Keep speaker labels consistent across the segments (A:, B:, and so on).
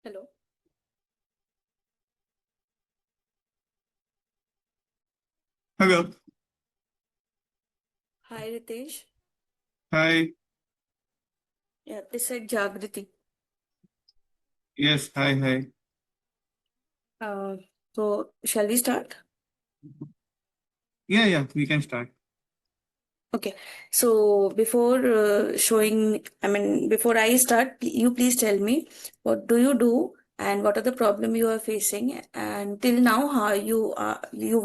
A: Hello.
B: Hello.
A: Hi, Ritesh.
B: Hi.
A: Yeah, this is Jagriti.
B: Yes. Hi. Hi.
A: Uh, shall we start?
B: Yeah. Yeah. We can start.
A: Okay. So, before I start, you please tell me what do you do and what are the problem you are facing, and till now how you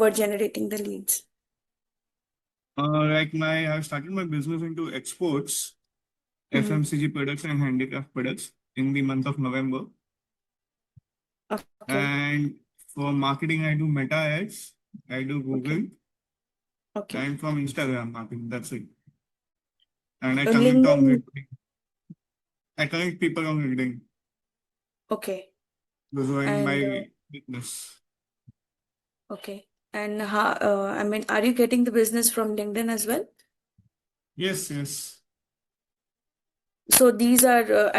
A: were generating the leads.
B: I've started my business into exports,
A: Mm-hmm.
B: FMCG products and handicraft products in the month of November.
A: Okay.
B: And for marketing, I do Meta ads, I do
A: Okay.
B: Google,
A: Okay.
B: and from Instagram marketing. That's it. And
A: LinkedIn.
B: I connect people on LinkedIn.
A: Okay.
B: Those are in
A: And
B: my business.
A: okay. And are you getting the business from LinkedIn as well?
B: Yes. Yes.
A: So these are,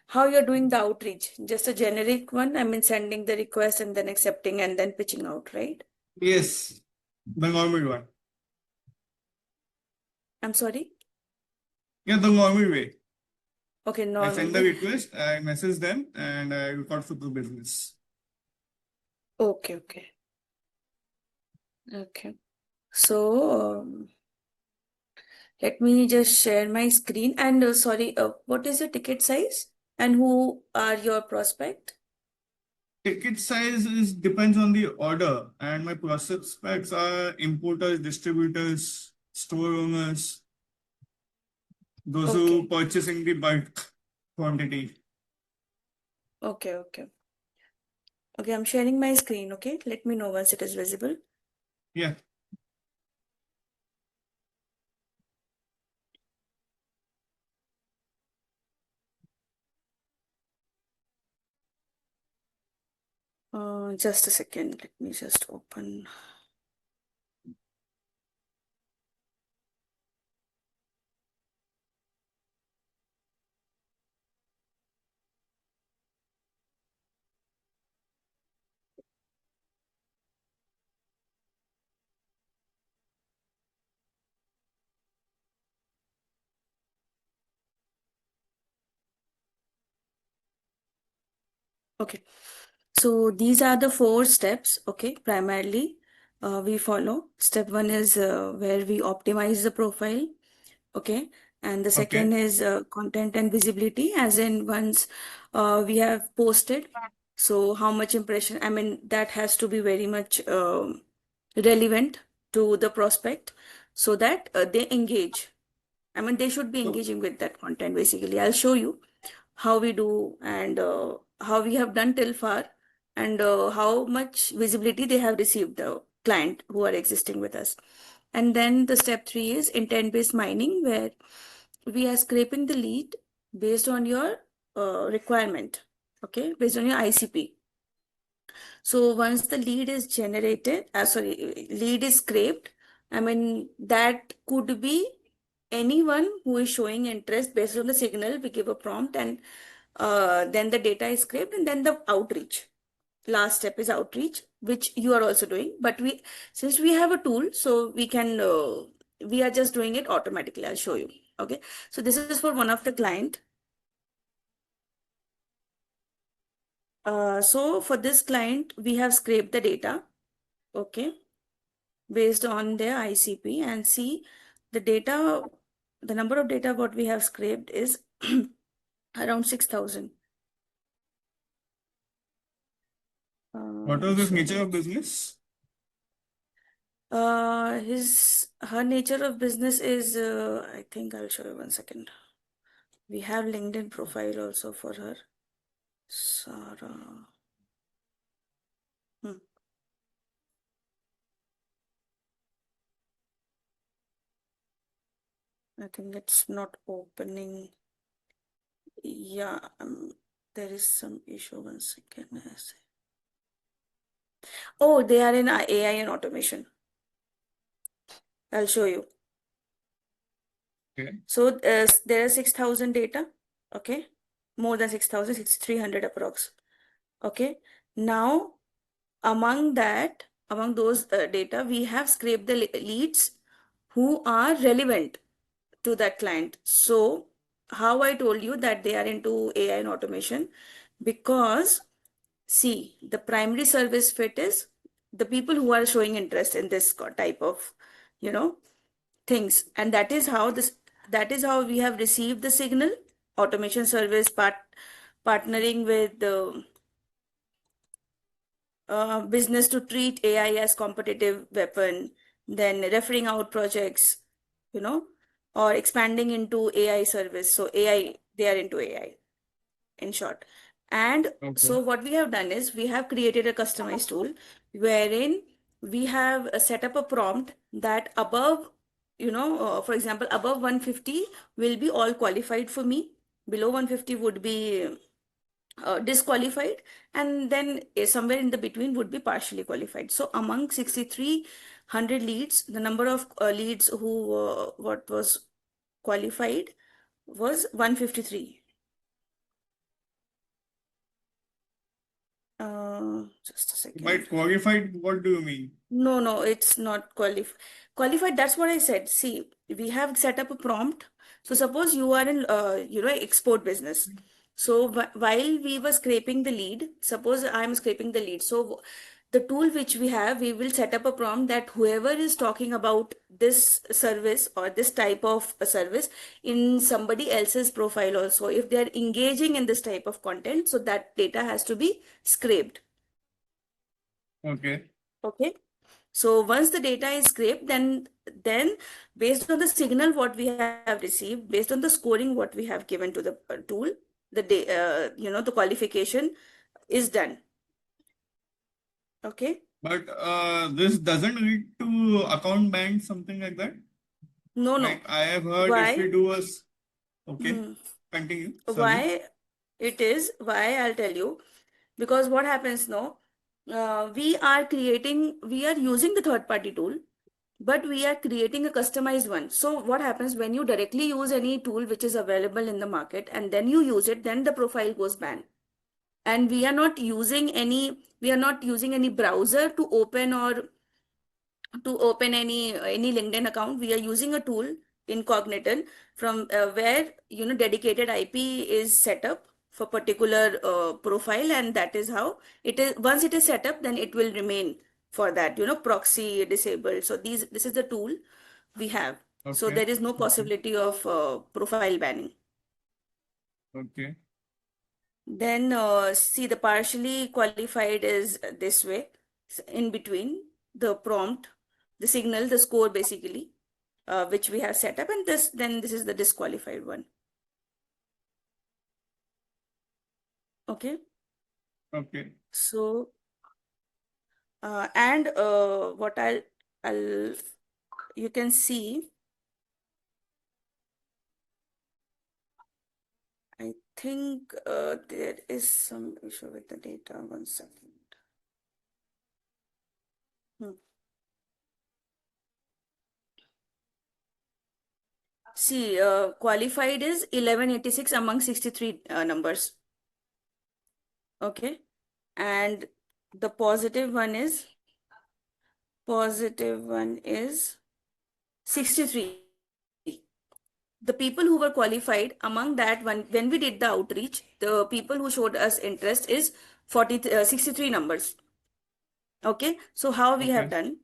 A: how you're doing the outreach? Just a generic one? Sending the request and then accepting and then pitching out, right?
B: Yes. The normal one.
A: I'm sorry?
B: Yeah. The normal way.
A: Okay,
B: I
A: normal
B: send the
A: way.
B: request, I message them, and I record for the business.
A: Okay, okay, okay. So let me just share my screen. And sorry, what is your ticket size? And who are your prospect?
B: Ticket size is depends on the order, and my prospects are importers, distributors, store owners, those who
A: Okay,
B: purchase in the bulk quantity.
A: okay, okay. Okay, I'm sharing my screen. Okay, let me know once it is visible.
B: Yeah.
A: Just a second. Let me just open. Okay. So these are the four steps, okay, primarily we follow. Step one is where we optimize the profile, okay, and the second
B: Okay.
A: is content and visibility, as in once we have posted, so how much impression, that has to be very much relevant to the prospect so that they engage. They should be
B: So,
A: engaging with that content basically. I'll show you how we do and how we have done till far and how much visibility they have received, the client who are existing with us. And then the step three is intent based mining, where we are scraping the lead based on your requirement, okay, based on your ICP. So once the lead is generated, lead is scraped, that could be anyone who is showing interest based on the signal. We give a prompt and then the data is scraped and then the outreach. Last step is outreach, which you are also doing. But since we have a tool, so we are just doing it automatically. I'll show you. Okay. So this is for one of the client. So for this client, we have scraped the data. Okay, based on their ICP, and see the data, the number of data what we have scraped is around 6,000.
B: what was the
A: So
B: nature
A: let
B: of business?
A: her nature of business is I think I'll show you 1 second. We have LinkedIn profile also for her. Sarah. Hmm. I think it's not opening. Yeah, there is some issue. 1 second. Oh, they are in AI and automation. I'll show you.
B: Okay.
A: So there are 6,000 data, okay? More than 6,000, 6,300 approx. Okay. Now, among those data, we have scraped the leads who are relevant to that client. So, how I told you that they are into AI and automation, because see, the primary service fit is the people who are showing interest in this type of, you know, things, and that is how we have received the signal. Automation service partnering with the business to treat AI as competitive weapon, then referring out projects, you know, or expanding into AI service. So AI, they are into AI in short. And
B: Okay.
A: so what we have done is we have created a customized tool wherein we have set up a prompt that above, for example, above 150 will be all qualified for me. Below 150 would be disqualified, and then somewhere in the between would be partially qualified. So among 6300 leads, the number of leads who what was qualified was 153. Just a
B: By
A: second.
B: qualified, what do you mean?
A: No, no, it's not qualified. That's what I said. See, we have set up a prompt. So suppose you are in, export business. So while we were scraping the lead, suppose I'm scraping the lead. So the tool which we have, we will set up a prompt that whoever is talking about this service or this type of a service in somebody else's profile also, if they are engaging in this type of content, so that data has to be scraped.
B: Okay.
A: Okay. So once the data is scraped, then based on the signal what we have received, based on the scoring what we have given to the tool, the qualification is done. Okay.
B: But this doesn't lead to account ban, something like that.
A: No, no.
B: Like I have heard if we
A: Why?
B: do okay,
A: Hmm.
B: continue. Sorry.
A: Why it is? Why I'll tell you. Because what happens now? We are using the third party tool, but we are creating a customized one. So what happens when you directly use any tool which is available in the market and then you use it, then the profile goes banned. And we are not using any browser to open any LinkedIn account. We are using a tool incognito from where dedicated IP is set up for particular profile, and that is how it is. Once it is set up, then it will remain for that, proxy disabled. So this is the tool we have. So
B: Okay.
A: there is no
B: Okay.
A: possibility of profile banning.
B: Okay.
A: Then see, the partially qualified is this way, in between the prompt, the signal, the score basically, which we have set up, and this is the disqualified one. Okay.
B: Okay.
A: So and what I'll you can see, I think there is some issue with the data. 1 second. Hmm. See, qualified is 1186 among 63 numbers. Okay. And the positive one is 63. The people who were qualified, among that, when we did the outreach, the people who showed us interest is 63 numbers. Okay. So how we have
B: Okay.
A: done?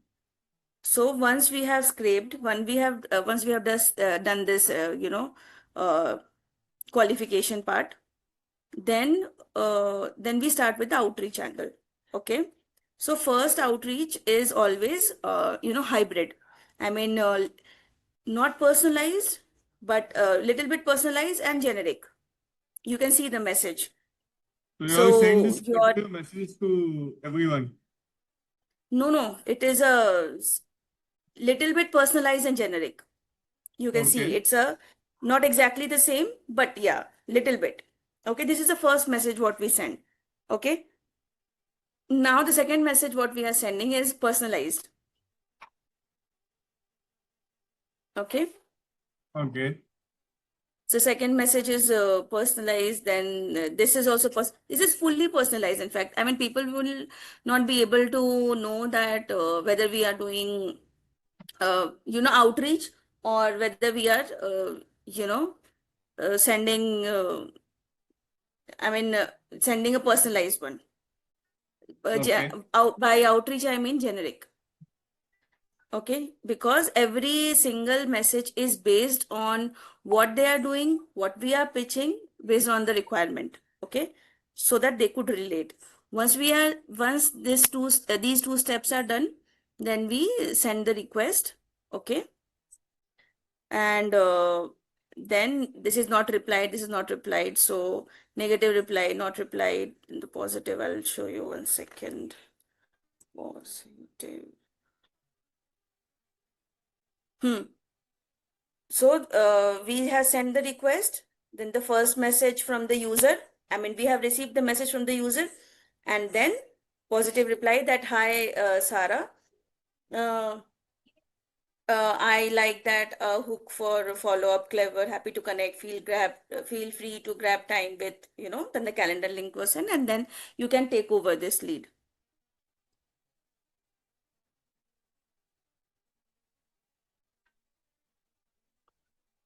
A: So once we have scraped, once we have done this, uh, qualification part, then we start with the outreach angle. Okay. So first outreach is always hybrid. I mean, not personalized, but a little bit personalized and generic. You can see the message.
B: So you are saying
A: So
B: this
A: your
B: particular message to everyone.
A: no, it is a little bit personalized and generic. You can see
B: Okay.
A: it's a not exactly the same, but yeah, little bit. Okay, this is the first message what we send. Okay. Now the second message what we are sending is personalized. Okay.
B: Okay.
A: So second message is personalized. Then this is also this is fully personalized. In fact, I mean, people will not be able to know that whether we are doing outreach, or whether we are sending I mean sending a personalized one.
B: Okay.
A: By outreach I mean generic. Okay, because every single message is based on what they are doing, what we are pitching, based on the requirement. Okay, so that they could relate. Once these two steps are done, then we send the request. Okay, and then this is not replied, this is not replied. So negative reply, not replied. In the positive, I'll show you 1 second. Positive. Hmm. So we have sent the request, then the first message from the user. I mean, we have received the message from the user, and then positive reply that, hi, Sarah. Uh, I like that hook for follow up, clever, happy to connect. Feel free to grab time with, then the calendar link was sent, and then you can take over this lead.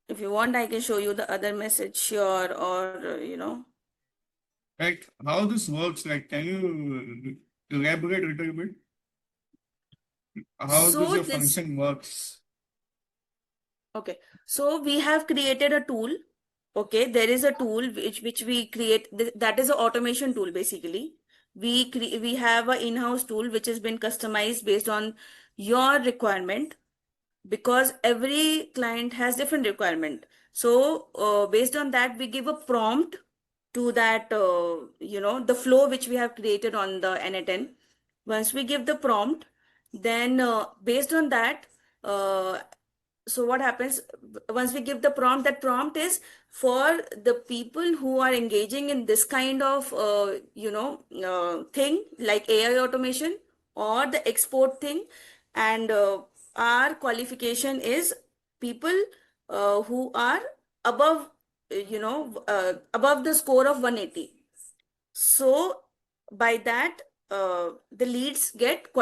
A: If you want, I can show you the other message here, or.
B: Like how this works, like can you elaborate a little bit? How does
A: So
B: your
A: this
B: function works?
A: Okay, so we have created a tool. Okay, there is a tool which we create. That is an automation tool basically. We have an in-house tool which has been customized based on your requirement, because every client has different requirement. So based on that, we give a prompt to that the flow which we have created on the N10. Once we give the prompt, then based on that, uh, so what happens once we give the prompt, that prompt is for the people who are engaging in this kind of thing like AI automation or the export thing. And our qualification is people who are above above the score of 180. So by that, the leads get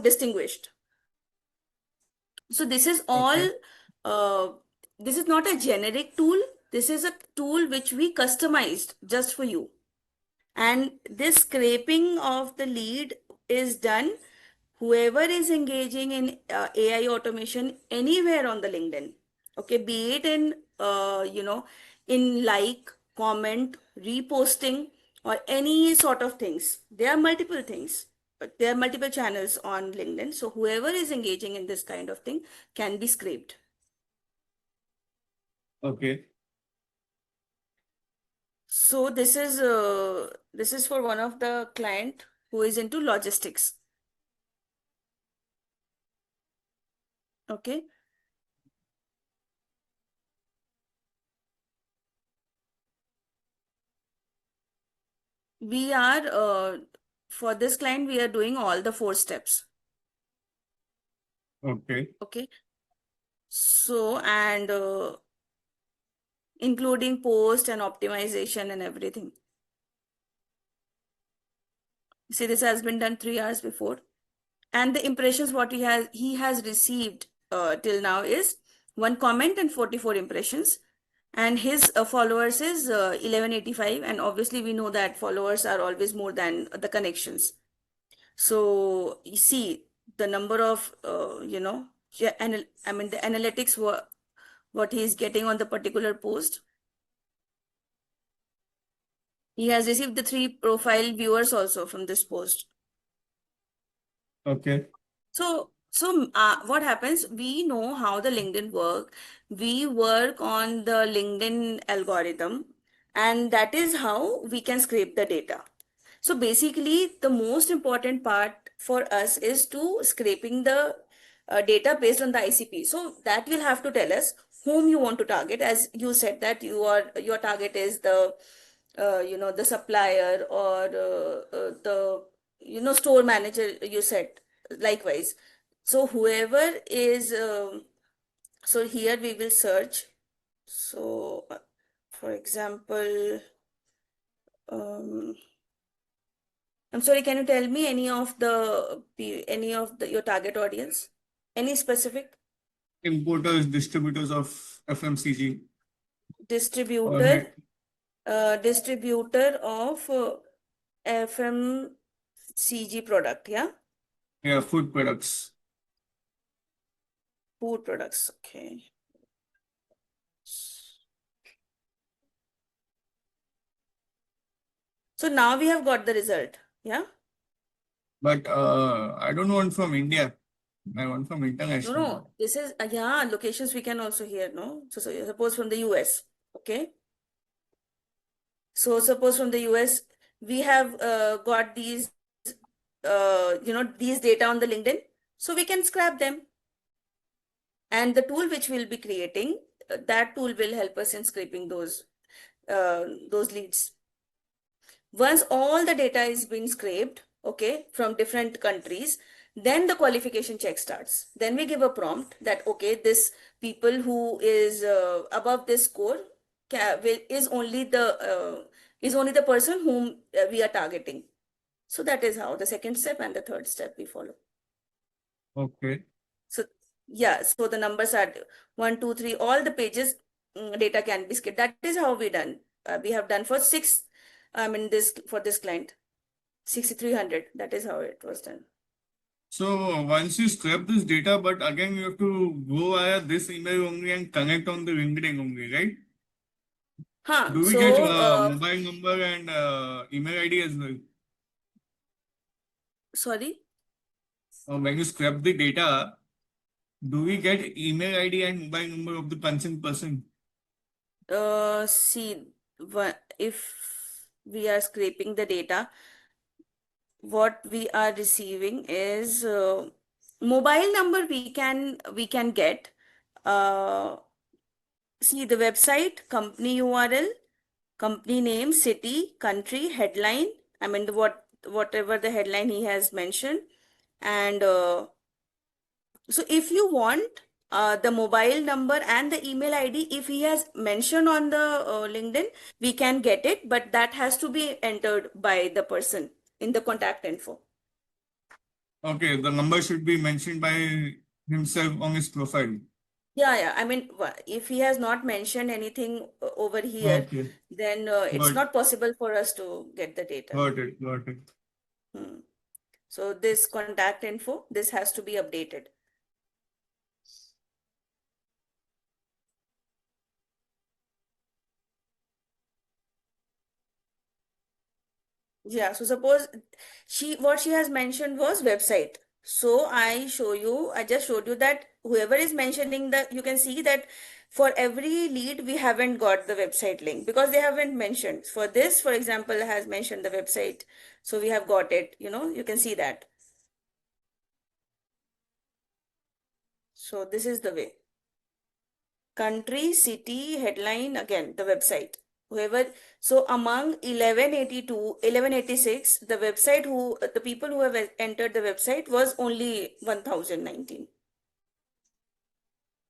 A: distinguished. So this is all,
B: Okay.
A: uh, this is not a generic tool. This is a tool which we customized just for you. And this scraping of the lead is done whoever is engaging in AI automation anywhere on the LinkedIn. Okay, be it in in like, comment, reposting, or any sort of things. There are multiple things. But there are multiple channels on LinkedIn. So whoever is engaging in this kind of thing can be scraped.
B: Okay.
A: So this is for one of the client who is into logistics. Okay. We are for this client, we are doing all the 4 steps.
B: Okay.
A: Okay. So, and including post and optimization and everything. See, this has been done 3 hours before. And the impressions what he has received till now is 1 comment and 44 impressions. And his followers is 1185. And obviously we know that followers are always more than the connections. So you see the number of I mean the analytics, what he is getting on the particular post. He has received the 3 profile viewers also from this post.
B: Okay.
A: So what happens? We know how the LinkedIn work. We work on the LinkedIn algorithm, and that is how we can scrape the data. So basically, the most important part for us is to scraping the data based on the ICP. So that will have to tell us whom you want to target. As you said that your target is the the supplier, or the store manager. You said likewise. So whoever is so here we will search. So For example, um, I'm sorry, can you tell me any of your target audience? Any specific
B: Importers, distributors of FMCG or
A: distributor, distributor of FMCG product, yeah?
B: yeah, food products.
A: Food products, okay. So now we have got the result, yeah?
B: But I don't want from India. I want from
A: No,
B: international.
A: no, this is, yeah, locations we can also hear, no? So suppose from the US, okay? So suppose from the US, we have got these data on the LinkedIn, so we can scrap them. And the tool which we'll be creating, that tool will help us in scraping those leads. Once all the data is being scraped, okay, from different countries, then the qualification check starts. Then we give a prompt that, okay, this people who is above this score is only the person whom we are targeting. So that is how the second step and the third step we follow.
B: Okay.
A: So yeah, so the numbers are one, two, three, all the pages data can be skipped. That is how we done. We have done for six, I mean this for this client, 6,300. That is how it was done.
B: So once you scrap this data, but again you have to go via this email only and connect on the LinkedIn only, right?
A: Huh.
B: Do we get
A: So
B: mobile number and email ID as well?
A: sorry.
B: When you scrap the data, do we get email ID and mobile number of the concerned person?
A: See, if we are scraping the data, what we are receiving is mobile number we can get. Uh, See the website, company URL, company name, city, country, headline. I mean, whatever the headline he has mentioned. And so if you want the mobile number and the email ID, if he has mentioned on the LinkedIn, we can get it, but that has to be entered by the person in the contact info.
B: Okay, the number should be mentioned by himself on his profile.
A: Yeah, yeah. I mean, if he has not mentioned anything over here,
B: Okay,
A: then it's
B: got
A: not possible for us to get the data.
B: got it, got it.
A: Hmm. So this contact info, this has to be updated. Yeah, so suppose what she has mentioned was website. So I just showed you that whoever is mentioning you can see that for every lead, we haven't got the website link because they haven't mentioned. For this, for example, has mentioned the website. So we have got it, you can see that. So this is the way. Country, city, headline, again, the website. Whoever, so among 1182, 1186, the people who have entered the website was only 1019.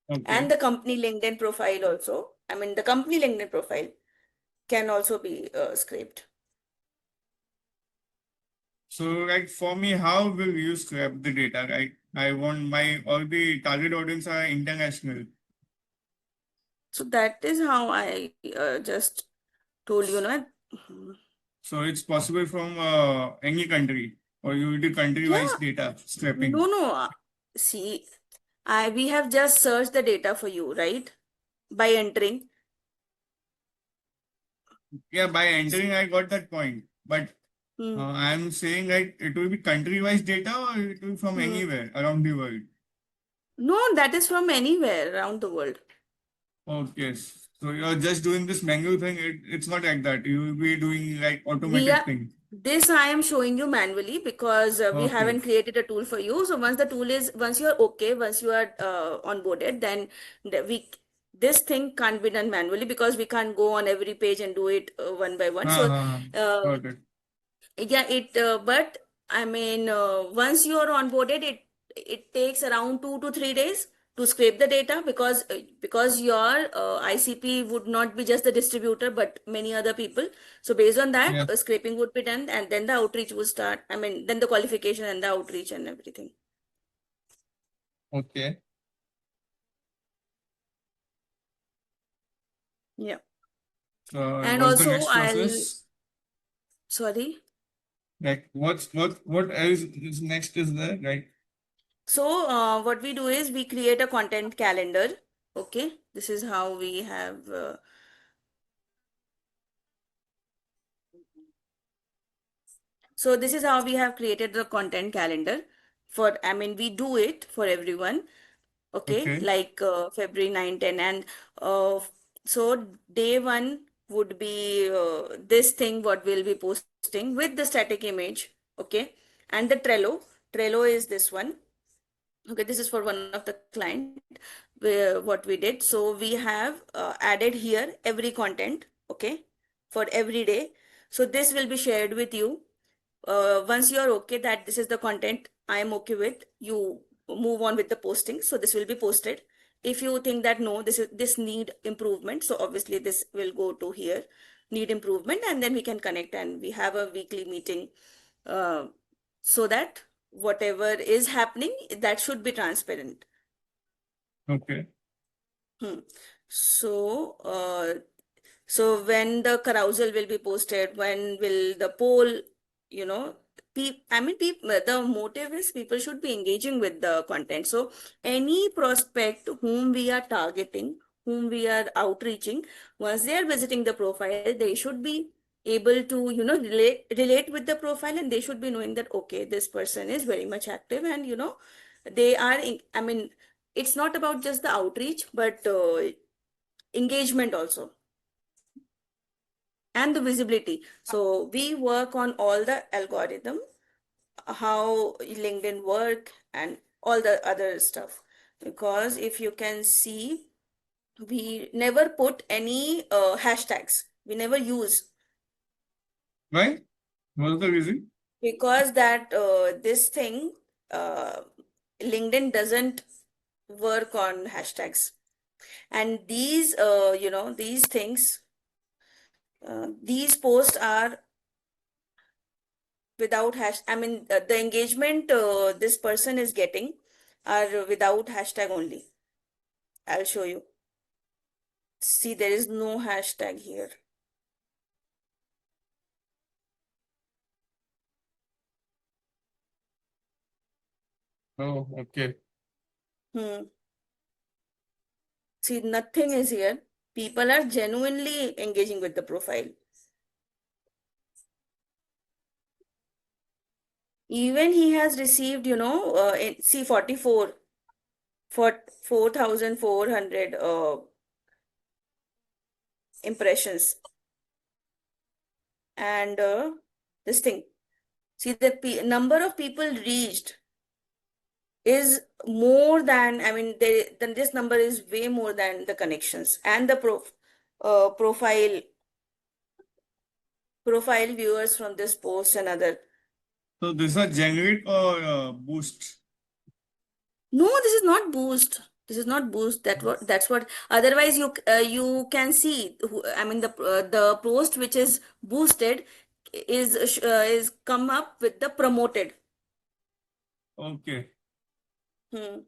B: Okay.
A: And the company LinkedIn profile also, I mean, the company LinkedIn profile can also be scraped.
B: So, like for me, how will you scrap the data? Right? I want all the target audience are international.
A: So that is how I just told you, no?
B: So it's possible from any country, or you will do country-wise
A: Yeah,
B: data scraping.
A: no, no. See, we have just searched the data for you, right? By entering.
B: Yeah, by entering, I got that point. But
A: Hmm.
B: I'm saying like it will be country-wise data, or it will be from
A: Hmm.
B: anywhere around the world.
A: No, that is from anywhere around the world.
B: Okay. So you're just doing this manual thing. It's not like that. You will be doing like
A: We
B: automated
A: are
B: thing.
A: this I am showing you manually because we
B: Okay.
A: haven't created a tool for you. So once you are okay, once you are onboarded, then we this thing can't be done manually because we can't go on every page and do it one by one. So
B: Uh,
A: uh,
B: got it.
A: yeah, but I mean, once you are onboarded, it takes around 2 to 3 days to scrape the data, because your ICP would not be just the distributor but many other people. So based on that,
B: Yeah.
A: scraping would be done, and then the outreach would start. I mean, then the qualification and the outreach and everything.
B: Okay.
A: Yeah.
B: So
A: And
B: what's the
A: also,
B: next
A: I'll,
B: process?
A: sorry.
B: Like what else is next is there? Right.
A: So, what we do is we create a content calendar. Okay, this is how we have. So this is how we have created the content calendar for. I mean, we do it for everyone. Okay,
B: Okay.
A: like February 9, 10, and uh, so day one would be this thing what we'll be posting with the static image. Okay, and the Trello is this one. Okay, this is for one of the client where what we did. So we have added here every content, okay, for every day. So this will be shared with you. Once you are okay that this is the content I am okay with, you move on with the posting. So this will be posted. If you think that no, this need improvement, so obviously this will go to here, need improvement, and then we can connect and we have a weekly meeting, uh, so that whatever is happening, that should be transparent.
B: Okay.
A: Hmm. So, so when the carousel will be posted, when will the poll, you know, I mean, the motive is people should be engaging with the content. So any prospect whom we are targeting, whom we are outreaching, once they are visiting the profile, they should be able to, relate with the profile, and they should be knowing that, okay, this person is very much active, and, they are, I mean, it's not about just the outreach, but engagement also, and the visibility. So we work on all the algorithm, how LinkedIn work and all the other stuff. Because if you can see, we never put any hashtags. We never use,
B: Why? What's the reason?
A: because that this thing, uh, LinkedIn doesn't work on hashtags. And these, these things, these posts are without hash. I mean, the engagement this person is getting are without hashtag only. I'll show you. See, there is no hashtag here.
B: Oh, okay.
A: Hmm. See, nothing is here. People are genuinely engaging with the profile. Even he has received, see, 44 for 4,400 impressions. And this thing, see, the number of people reached is more than, I mean, then this number is way more than the connections and the profile viewers from this post and other.
B: So these are generate or boost,
A: No, this is not boost. This is not boost. That's what. Otherwise, you can see. I mean, the post which is boosted is come up with the promoted.
B: okay.
A: Hmm.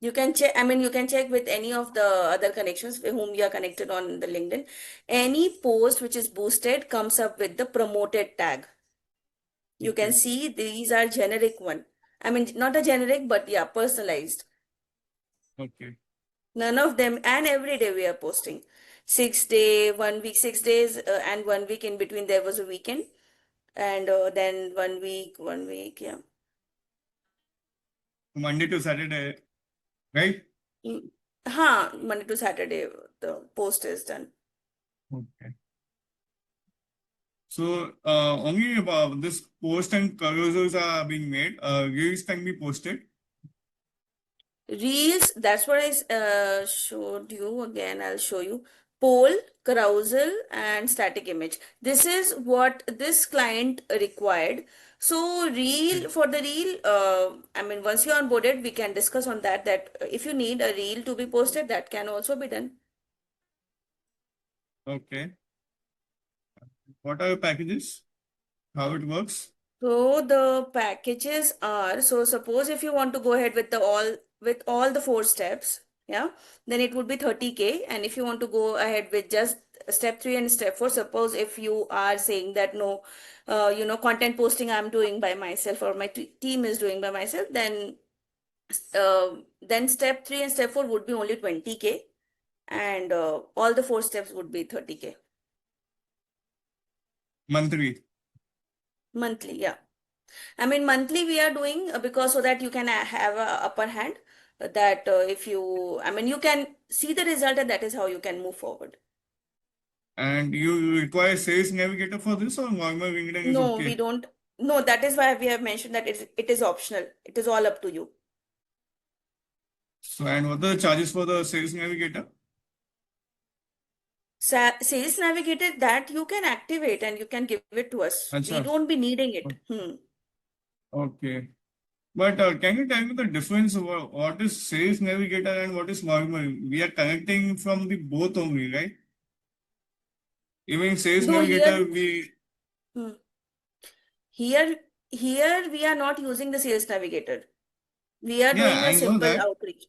A: You can check. I mean, you can check with any of the other connections with whom you are connected on the LinkedIn. Any post which is boosted comes up with the promoted tag. You can
B: Okay.
A: see these are generic one. I mean, not a generic, but yeah, personalized.
B: Okay.
A: None of them, and every day we are posting. 6 day, 1 week, 6 days, and 1 week in between there was a weekend, and then 1 week, yeah.
B: Monday to Saturday, right?
A: Mm. Monday to Saturday, the post is done.
B: Okay. So only about this post and carousels are being made. Reels can be posted.
A: Reels, that's what I showed you. Again, I'll show you. Poll, carousel, and static image. This is what this client required. So reel, for the reel, I mean, once you're onboarded, we can discuss on that, that if you need a reel to be posted, that can also be done.
B: Okay. What are your packages? How it works?
A: So the packages are, so suppose if you want to go ahead with the all the four steps, yeah, then it would be 30K. And if you want to go ahead with just step three and step four, suppose if you are saying that no, content posting I'm doing by myself, or my team is doing by myself, then step three and step four would be only 20K, and all the four steps would be 30K
B: Monthly.
A: monthly. Yeah. I mean, monthly we are doing because so that you can have a upper hand, that if you, I mean, you can see the result, and that is how you can move forward.
B: And you require Sales Navigator for this, or normal LinkedIn is
A: No, we
B: okay?
A: don't. No, that is why we have mentioned that it is optional. It is all up to you.
B: So, and what are the charges for the Sales Navigator?
A: Sales Navigator, that you can activate and you can give it to us. We
B: Acha.
A: don't be needing it.
B: Okay. But can you tell me the difference of what is Sales Navigator and what is normal? We are connecting from the both only, right? Even Sales
A: No,
B: Navigator, we,
A: hmm, here, here we are not using the Sales Navigator. We are
B: yeah,
A: doing a
B: I know
A: simple
B: that.
A: outreach.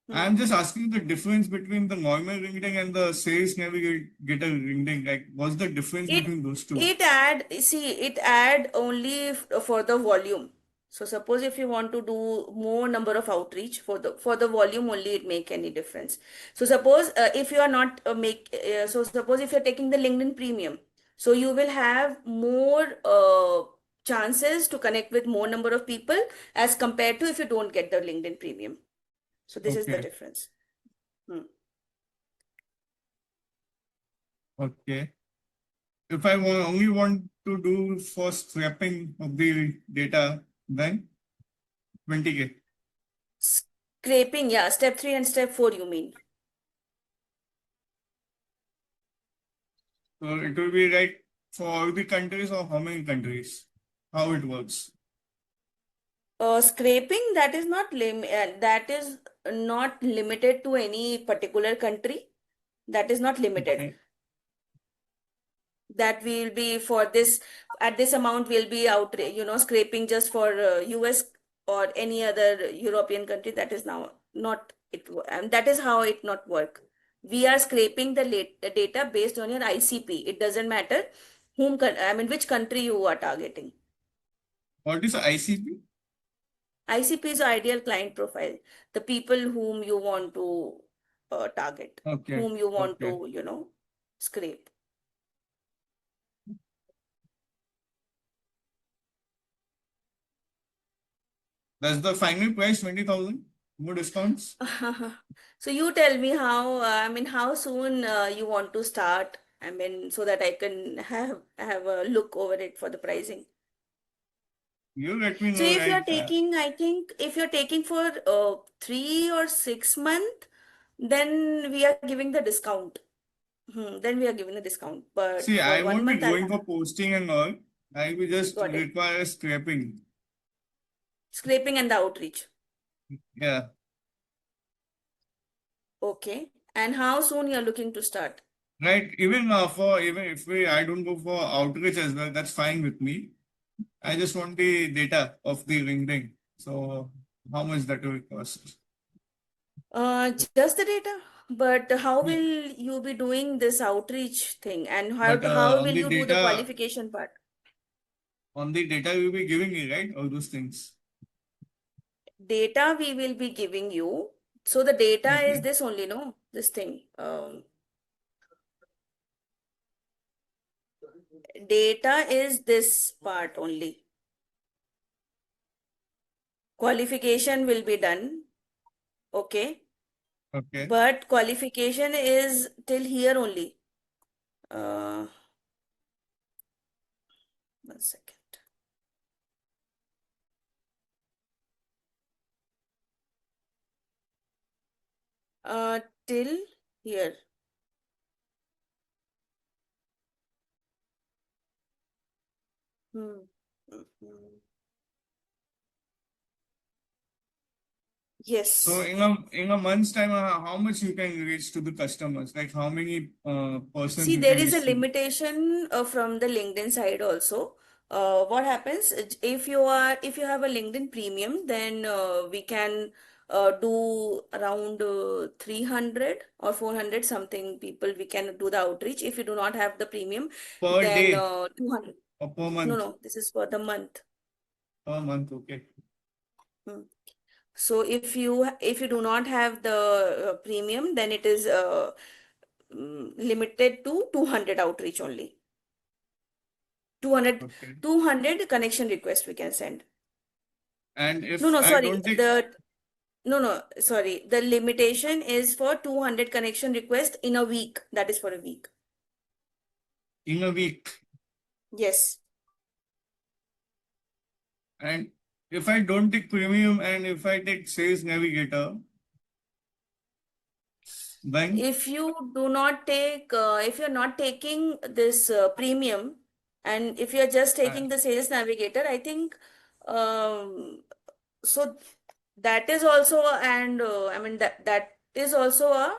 A: Hmm.
B: I'm just asking the difference between the normal LinkedIn and the Sales Navigator LinkedIn. Like, what's the difference
A: It
B: between those two?
A: it add only for the volume. So suppose if you want to do more number of outreach, for the volume only, it make any difference. So suppose if you are not so suppose if you're taking the LinkedIn Premium, so you will have more chances to connect with more number of people as compared to if you don't get the LinkedIn Premium. So this is the
B: Okay.
A: difference. Hmm.
B: Okay. If I only want to do for scraping of the data, then 20K.
A: Scraping, yeah, step three and step four, you mean?
B: So it will be like for all the countries or how many countries? How it works?
A: Scraping, that is not limited to any particular country. That is not limited.
B: Okay.
A: That will be for this, at this amount will be out, scraping just for US or any other European country. That is now not and that is how it not work. We are scraping the data based on your ICP. It doesn't matter I mean, which country you are targeting.
B: What is ICP?
A: ICP is ideal client profile, the people whom you want to target,
B: Okay.
A: whom you want
B: Okay.
A: to, scrape.
B: That's the final price, 20,000. No discounts.
A: So you tell me I mean, how soon you want to start? I mean, so that I can have a look over it for the pricing.
B: You let me
A: So
B: know,
A: if you're
B: right?
A: taking, I think if you're taking for 3 or 6 month, then we are giving the discount. Then we are giving the discount. But
B: See,
A: for
B: I
A: one
B: won't be
A: month, I'll
B: going
A: have
B: for posting and all. I will just
A: got it.
B: require scraping.
A: Scraping and the outreach.
B: Yeah.
A: Okay. And how soon you're looking to start?
B: Right. Even if I don't go for outreach as well, that's fine with me. I just want the data of the LinkedIn. So how much that will cost?
A: Just the data. But how
B: Yeah.
A: will you be doing this outreach thing? And
B: But
A: how will you do the qualification part?
B: on the data you'll be giving me, right? All those things.
A: Data we will be giving you. So the data is
B: Okay.
A: this only, no? This thing. Data is this part only. Qualification will be done. Okay.
B: Okay.
A: But qualification is till here only. Uh, 1 second. Till here. Hmm. Mhm.
B: So
A: Yes.
B: in a month's time, how much you can reach to the customers? Like how many persons
A: See,
B: you
A: there
B: can
A: is a
B: distribute
A: limitation from the LinkedIn side also. What happens if you have a LinkedIn premium, then we can do around 300 or 400 something people we can do the outreach. If you do not have the premium,
B: per
A: then
B: day
A: 200.
B: or per
A: No,
B: month?
A: no, this is for the month.
B: Per month, okay.
A: Hmm. So if you do not have the premium, then it is limited to 200 outreach only. 200,
B: Okay.
A: 200 connection request we can send.
B: And
A: No,
B: if
A: no,
B: I
A: sorry.
B: don't take
A: No, no, sorry. The limitation is for 200 connection request in a week. That is for a week.
B: in a week,
A: Yes.
B: and if I don't take premium and if I take sales navigator, then
A: If you're not taking this premium, and if you're just
B: uh,
A: taking the sales navigator, I think, so that is also, and I mean, that is also a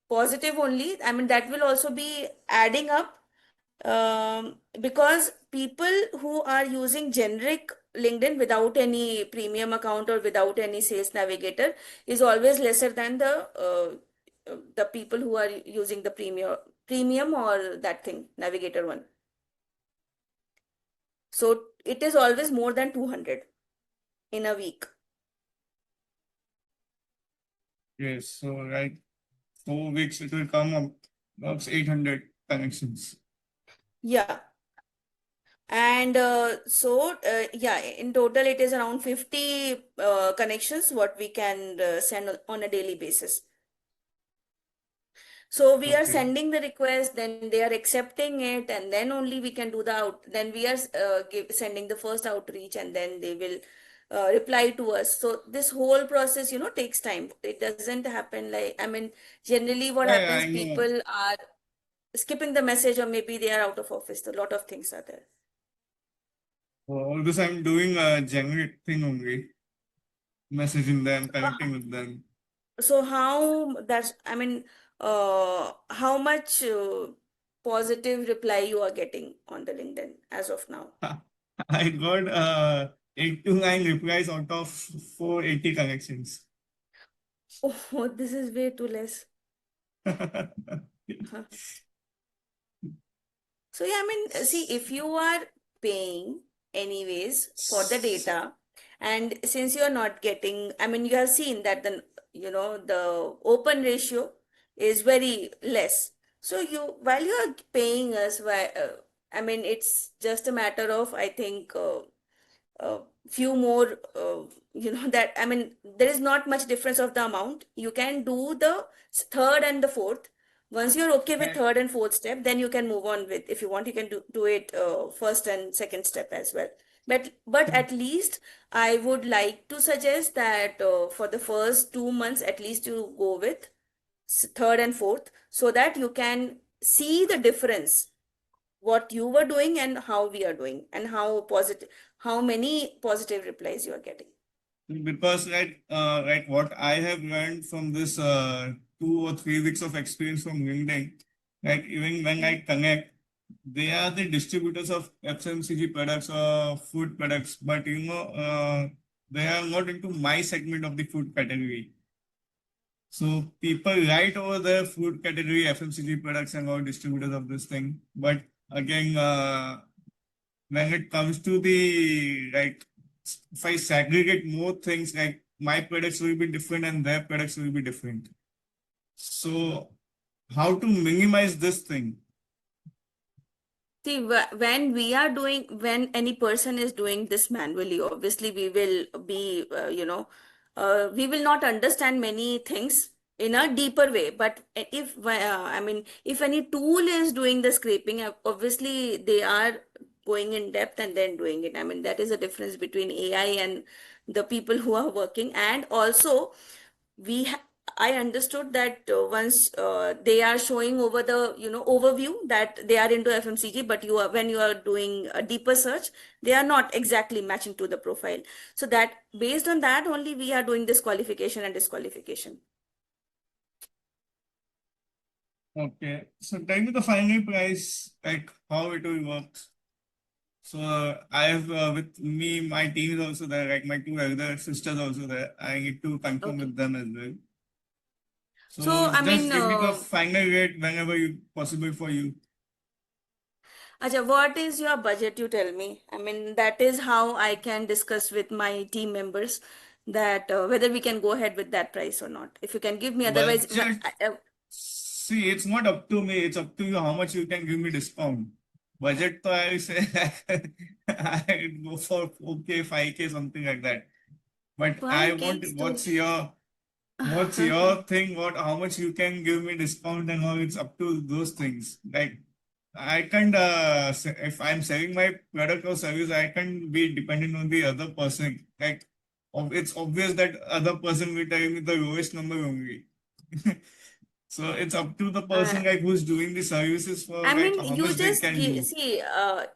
A: positive only. I mean, that will also be adding up, because people who are using generic LinkedIn without any premium account or without any sales navigator is always lesser than the people who are using the premium or that thing navigator one. So it is always more than 200 in a week.
B: yes, so right, 4 weeks it will come up about 800 connections.
A: Yeah. And yeah, in total it is around 50 connections what we can send on a daily basis. So we are
B: Okay.
A: sending the request, then they are accepting it, and then only we can do the out. Then we are sending the first outreach, and then they will reply to us. So this whole process, takes time. It doesn't happen like, I mean, generally what
B: Yeah, yeah,
A: happens,
B: I know.
A: people are skipping the message, or maybe they are out of office. A lot of things are there.
B: All this I'm doing a generic thing only, messaging them,
A: Uh,
B: connecting with them.
A: So I mean, how much positive reply you are getting on the LinkedIn as of now?
B: I got 8 to 9 replies out of 480 connections.
A: Oh, this is way too less. So yeah, I mean, see, if you are paying anyways for the data, and since you are not getting, I mean, you have seen that the open ratio is very less. So while you are paying us, I mean, it's just a matter of, I think, a few more, that, I mean, there is not much difference of the amount. You can do the third and the fourth. Once you're okay with
B: And
A: third and fourth step, then you can move on with, if you want, you can do it first and second step as well. But at least I would like to suggest that for the first 2 months, at least you go with third and fourth, so that you can see the difference, what you were doing and how we are doing, and how many positive replies you are getting.
B: because like what I have learned from this 2 or 3 weeks of experience from LinkedIn, like even when I connect, they are the distributors of FMCG products or food products, but they are not into my segment of the food category. So people write over the food category, FMCG products and all distributors of this thing. But again, when it comes to the like, if I segregate more things, like my products will be different and their products will be different. So how to minimize this thing?
A: See, when any person is doing this manually, obviously we will not understand many things in a deeper way. But I mean, if any tool is doing the scraping, obviously they are going in depth and then doing it. I mean, that is a difference between AI and the people who are working. And also, we ha I understood that once they are showing over the overview that they are into FMCG, but when you are doing a deeper search, they are not exactly matching to the profile. So that based on that only we are doing this qualification and disqualification.
B: Okay. So tell me the final price, like how it will work. So I have with me, my team is also there, like my two elder sisters also there. I need to confirm
A: Okay.
B: with them as well.
A: So
B: So
A: I
B: just
A: mean,
B: give me the final rate whenever you possible for you.
A: Acha, what is your budget? You tell me. I mean, that is how I can discuss with my team members that whether we can go ahead with that price or not. If you can give me, otherwise,
B: Budget. See, it's not up to me. It's up to you how much you can give me discount. Budget, so I will say I go for 4K, 5K, something like that. But I
A: 5K
B: want
A: is too.
B: what's your thing? What how much you can give me discount and all? It's up to those things. Like I can't if I'm selling my product or service, I can't be dependent on the other person. Like it's obvious that other person will tell me the lowest number only. So it's up to the
A: Uh,
B: person like who's doing the services for
A: I
B: like
A: mean,
B: how
A: you
B: much they
A: just
B: can
A: give,
B: do.
A: see,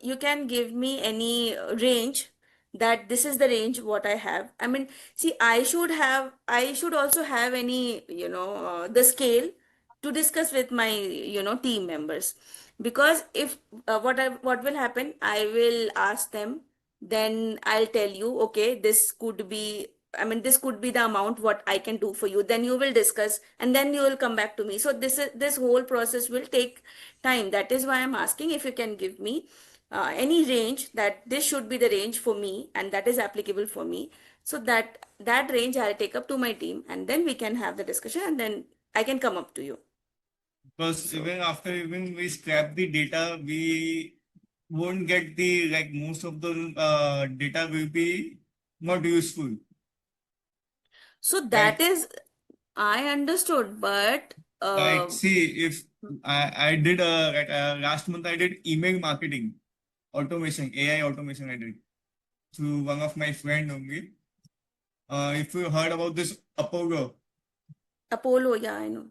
A: you can give me any range that this is the range what I have. I mean, see, I should also have any, the scale to discuss with my, team members. Because if what will happen, I will ask them, then I'll tell you, okay, this could be the amount what I can do for you. Then you will discuss and then you will come back to me. So this whole process will take time. That is why I'm asking if you can give me any range that this should be the range for me and that is applicable for me. So that range I'll take up to my team and then we can have the discussion and then I can come up to you.
B: Because
A: So
B: even after even we scrap the data, we won't get the like most of the data will be not useful.
A: so that
B: Like
A: is I understood, but
B: see if I did like last month I did email marketing automation, AI automation I did through one of my friend only. If you heard about this Apollo,
A: Apollo, yeah, I know.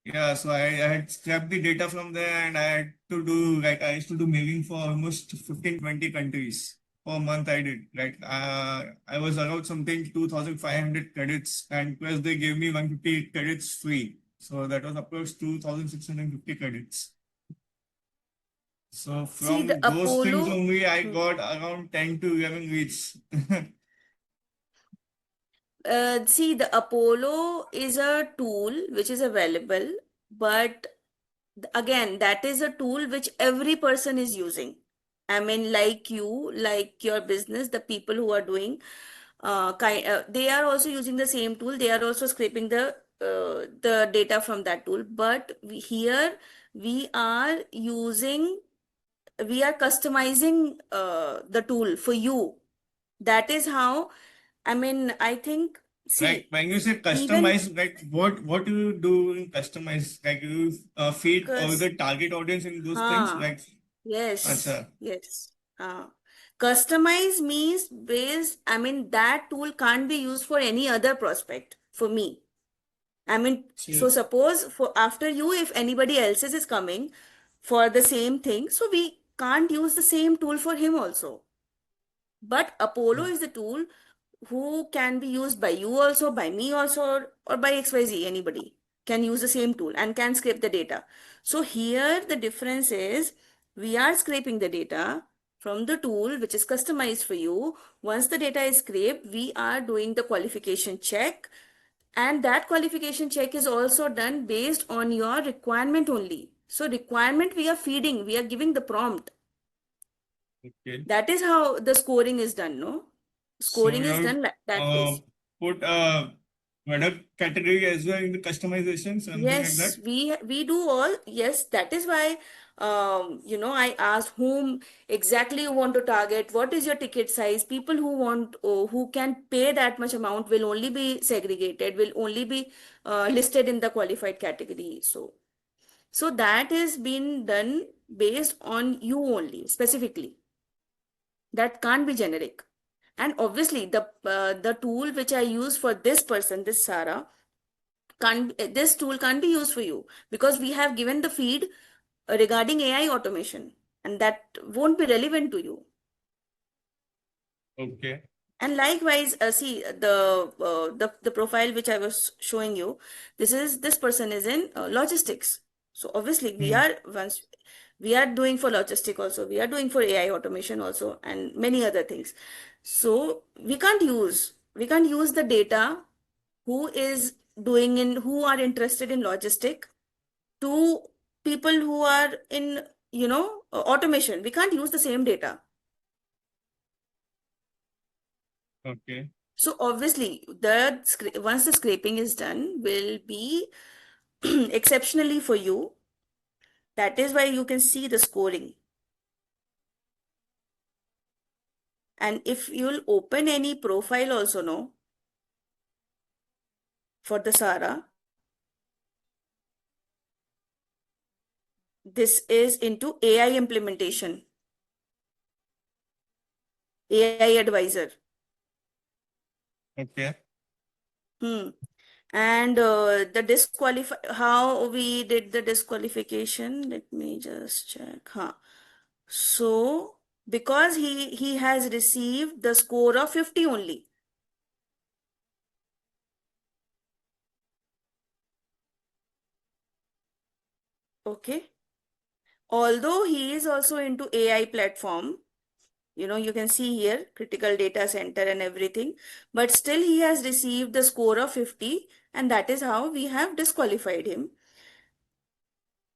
B: yeah, so I had scrapped the data from there and I had to do like I used to do mailing for almost 15, 20 countries per month I did. Like I was allowed something 2,500 credits and plus they gave me 150 credits free. So that was approx 2,650 credits. So
A: See the
B: from those things
A: Apollo.
B: only I
A: Hmm.
B: got around 10 to 11 leads.
A: See, the Apollo is a tool which is available, but again, that is a tool which every person is using. I mean, like you, like your business, the people who are doing, they are also using the same tool. They are also scraping the data from that tool. But here we are using, we are customizing the tool for you. That is how, I mean, I think,
B: Like
A: see,
B: when you say
A: even
B: customize, like what do you do in customize? Like you feed all
A: cus
B: the target audience in those things?
A: huh,
B: Like,
A: yes,
B: acha,
A: yes. Customize means based, I mean, that tool can't be used for any other prospect for me. I mean, so
B: so,
A: suppose for after you, if anybody else's is coming for the same thing, so we can't use the same tool for him also. But Apollo is the tool who can be used by you also, by me also, or by XYZ, anybody can use the same tool and can scrape the data. So here the difference is we are scraping the data from the tool which is customized for you. Once the data is scraped, we are doing the qualification check. And that qualification check is also done based on your requirement only. So requirement we are feeding, we are giving the prompt.
B: okay.
A: That is how the scoring is done, no?
B: So
A: Scoring is
B: you
A: done like that
B: uh
A: ways.
B: put product category as well in the customization, something like that.
A: Yes, we do all. Yes, that is why I asked whom exactly you want to target, what is your ticket size. People who want who can pay that much amount will only be segregated, will only be listed in the qualified category. So that is being done based on you only, specifically. That can't be generic. And obviously the tool which I use for this person, this Sarah, this tool can't be used for you because we have given the feed regarding AI automation, and that won't be relevant to you.
B: Okay.
A: And likewise, see the profile which I was showing you. This person is in logistics. So obviously
B: Hmm.
A: once we are doing for logistic also, we are doing for AI automation also, and many other things. So we can't use the data who are interested in logistic to people who are in automation. We can't use the same data.
B: Okay.
A: So obviously, once the scraping is done, will be exceptionally for you. That is why you can see the scoring. And if you'll open any profile also, no, for the Sara, this is into AI implementation, AI advisor.
B: Okay.
A: Hmm. And the how we did the disqualification, let me just check. Huh. So because he has received the score of 50 only. Okay. Although he is also into AI platform, you can see here critical data center and everything, but still he has received the score of 50, and that is how we have disqualified him.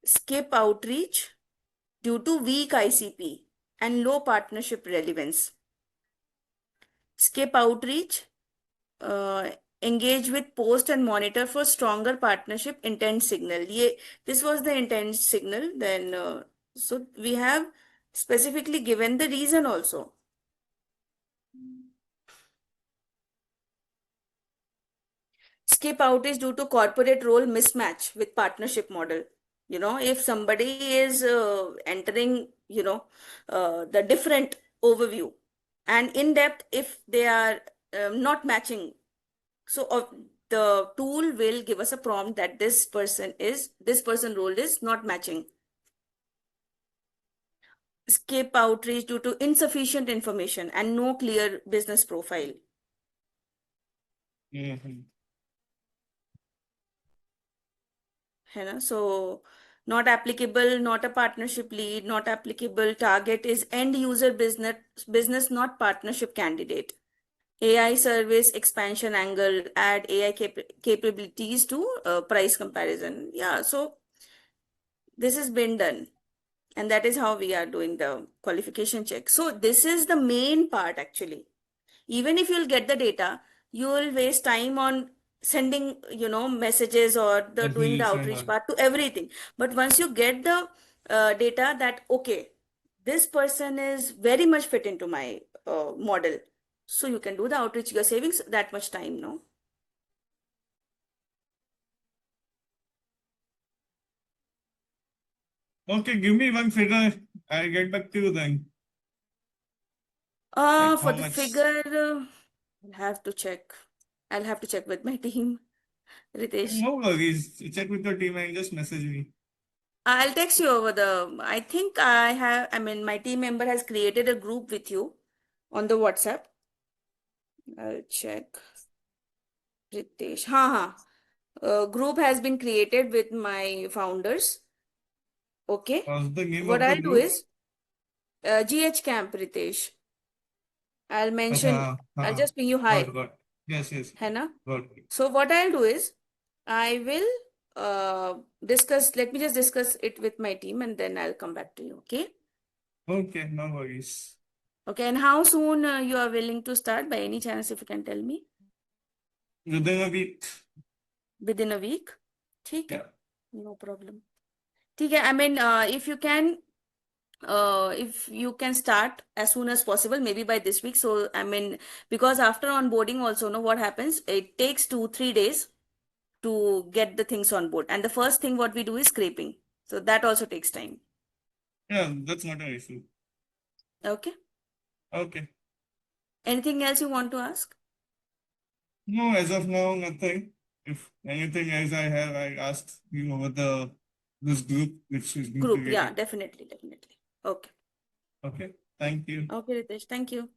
A: Skip outreach due to weak ICP and low partnership relevance. Skip outreach, uh, engage with post and monitor for stronger partnership intent signal. This was the intent signal. Then, so we have specifically given the reason also. Skip out is due to corporate role mismatch with partnership model. If somebody is entering, the different overview and in depth, if they are not matching, so the tool will give us a prompt that this person role is not matching. Skip outreach due to insufficient information and no clear business profile.
B: Hmm.
A: है ना? So not applicable, not a partnership lead, not applicable. Target is end user business, not partnership candidate. AI service expansion angle, add AI capabilities to price comparison. Yeah, so this has been done, and that is how we are doing the qualification check. So this is the main part actually. Even if you'll get the data, you will waste time on sending messages or the doing the
B: Messages and
A: outreach
B: all.
A: part to everything. But once you get the data that okay, this person is very much fit into my model, so you can do the outreach. You're saving that much time, no?
B: Okay, give me one figure. I'll get back to you then. Like
A: For
B: how
A: the
B: much?
A: figure, I'll have to check. I'll have to check with my team, Ritesh.
B: No worries. Check with your team and just message me.
A: I'll text you over I think I mean, my team member has created a group with you on the WhatsApp. I'll check. Ritesh. Ha. Group has been created with my founders. Okay.
B: What's the name
A: What
B: of the
A: I'll do
B: group?
A: is GH Camp, Ritesh. I'll mention,
B: Acha,
A: I'll just ping you hi.
B: got. Yes, yes.
A: है ना?
B: Got.
A: So what I'll do is I will let me just discuss it with my team and then I'll come back to you. Okay.
B: Okay, no worries.
A: Okay. And how soon you are willing to start, by any chance, if you can tell me?
B: Within a week.
A: Within a week? ठीक है.
B: Yeah.
A: No problem. ठीक है. I mean, if you can start as soon as possible, maybe by this week. So, I mean, because after onboarding also, know what happens? It takes 2-3 days to get the things on board. And the first thing what we do is scraping. So that also takes time.
B: Yeah, that's not an issue.
A: Okay.
B: Okay.
A: Anything else you want to ask?
B: No, as of now, nothing. if anything else I have, I ask you over this group which is been
A: Group. Yeah,
B: created.
A: definitely. Definitely. Okay.
B: Okay. Thank you.
A: Okay, Ritesh. Thank you.